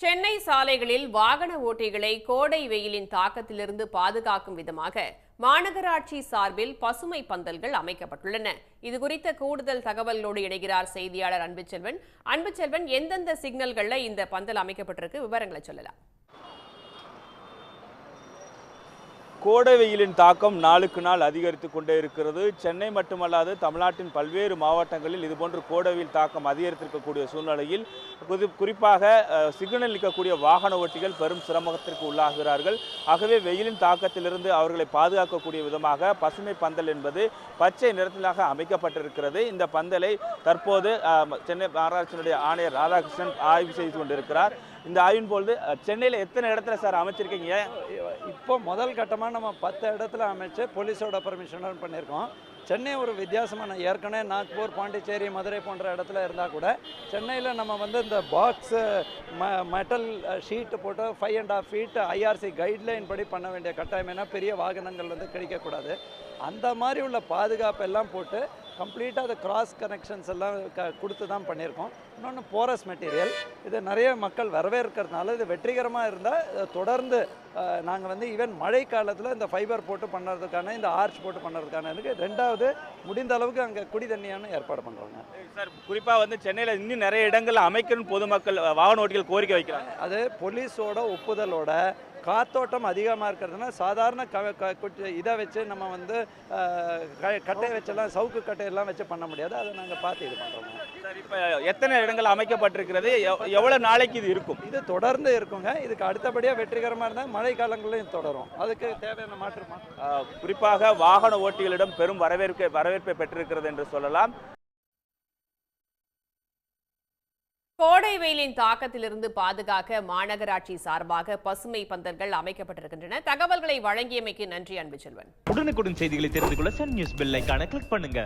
சென்னை சாலைகளில் வாகன ஓட்டிகளை கோடை வெயிலின் தாக்கத்திலிருந்து பாதுகாக்கும் விதமாக மாநகராட்சி சார்பில் பசுமை பந்தல்கள் அமைக்கப்பட்டுள்ளன. இதுகுறித்த கூடுதல் தகவல்களோடு இணைகிறார் செய்தியாளர் அன்புச்செல்வன், எந்தெந்த சிக்னல்கள்ல இந்த பந்தல் அமைக்கப்பட்டிருக்கு, விவரங்களை சொல்லலாம். கோடை வெயிலின் தாக்கம் நாளுக்கு நாள் அதிகரித்து கொண்டே இருக்கிறது. சென்னை மட்டுமல்லாது தமிழ்நாட்டின் பல்வேறு மாவட்டங்களில் இதுபோன்று கோடை வெயில் தாக்கம் அதிகரித்திருக்கக்கூடிய சூழ்நிலையில் குறிப்பாக சிக்னல் நிற்கக்கூடிய வாகன ஓட்டிகள் பெரும் சிரமத்திற்கு உள்ளாகிறார்கள். ஆகவே வெயிலின் தாக்கத்திலிருந்து அவர்களை பாதுகாக்கக்கூடிய விதமாக பசுமை பந்தல் என்பது பச்சை நிறத்திலாக அமைக்கப்பட்டிருக்கிறது. இந்த பந்தலை தற்போது சென்னை மாநகராட்சியினுடைய ஆணையர் ராதாகிருஷ்ணன் ஆய்வு செய்து கொண்டிருக்கிறார். இந்த ஆய்வின் பொழுது சென்னையில் எத்தனை இடத்துல சார் அமைச்சிருக்கீங்க? இப்போ முதல் கட்டமாக நம்ம 10 இடத்துல அமைச்சு போலீஸோட பர்மிஷன் பண்ணியிருக்கோம். சென்னை ஒரு வித்தியாசமான, ஏற்கனவே நாக்பூர், பாண்டிச்சேரி, மதுரை போன்ற இடத்துல இருந்தால் கூட சென்னையில் நம்ம இந்த பாக்ஸ் மெட்டல் ஷீட்டு போட்டு 5.5 feet ஐஆர்சி கைட்லைன் படி பண்ண வேண்டிய கட்டாயம். ஏன்னா பெரிய வாகனங்கள் கிடைக்கக்கூடாது. அந்த மாதிரி உள்ள பாதுகாப்பு எல்லாம் போட்டு கம்ப்ளீட்டாக அது கிராஸ் கனெக்ஷன்ஸ் எல்லாம் கொடுத்து தான் பண்ணியிருக்கோம். இன்னொன்று போரஸ் மெட்டீரியல், இது நிறைய மக்கள் வரவேற்கிறதுனால இது வெற்றிகரமாக இருந்தால் தொடர்ந்து நாங்கள் ஈவன் மழை காலத்தில் இந்த ஃபைபர் போட்டு பண்ணுறதுக்கான, இந்த ஆர்ச் போட்டு பண்ணுறதுக்கான இருக்குது. ரெண்டாவது, முடிந்த அளவுக்கு அங்கே குடி தண்ணியான ஏற்பாடு பண்ணுறாங்க சார். குறிப்பாக சென்னையில் இன்னும் நிறைய இடங்கள் அமைக்கணும் பொதுமக்கள் வாகன ஓட்டிகள் கோரிக்கை வைக்கிறாங்க. அது போலீஸோட ஒப்புதலோட காத்தோட்டம் அதிகமாக இருக்கிறதுனா சாதாரண இதை வச்சு நம்ம கட்டையை வச்செல்லாம், சவுக்கு கட்டையெல்லாம் வச்சு பண்ண முடியாது. அதை நாங்கள் பார்த்து இது பண்ணுறோம். சார், இப்போ எத்தனை இடங்கள் அமைக்கப்பட்டிருக்கிறது? எவ்வளோ நாளைக்கு இது இருக்கும்? இது தொடர்ந்து இருக்குங்க. இதுக்கு அடுத்தபடியாக வெற்றிகரமாக இருந்தால் மழை காலங்களையும் தொடரும். அதுக்கு தேவையான மாற்று குறிப்பாக வாகன ஓட்டிகளிடம் பெரும் வரவேற்பை பெற்றிருக்கிறது என்று சொல்லலாம். கோடை வெயிலின் தாக்கத்திலிருந்து பாதுகாக்க மாநகராட்சி சார்பாக பசுமை பந்தல்கள் அமைக்கப்பட்டிருக்கின்றன. தகவல்களை வழங்கியமைக்கு நன்றி அன்புச்செல்வன். உடனுக்குடன் செய்திகளை தெரிந்து கொள்ள சன் நியூஸ் பெல் ஐகானை கிளிக் பண்ணுங்க.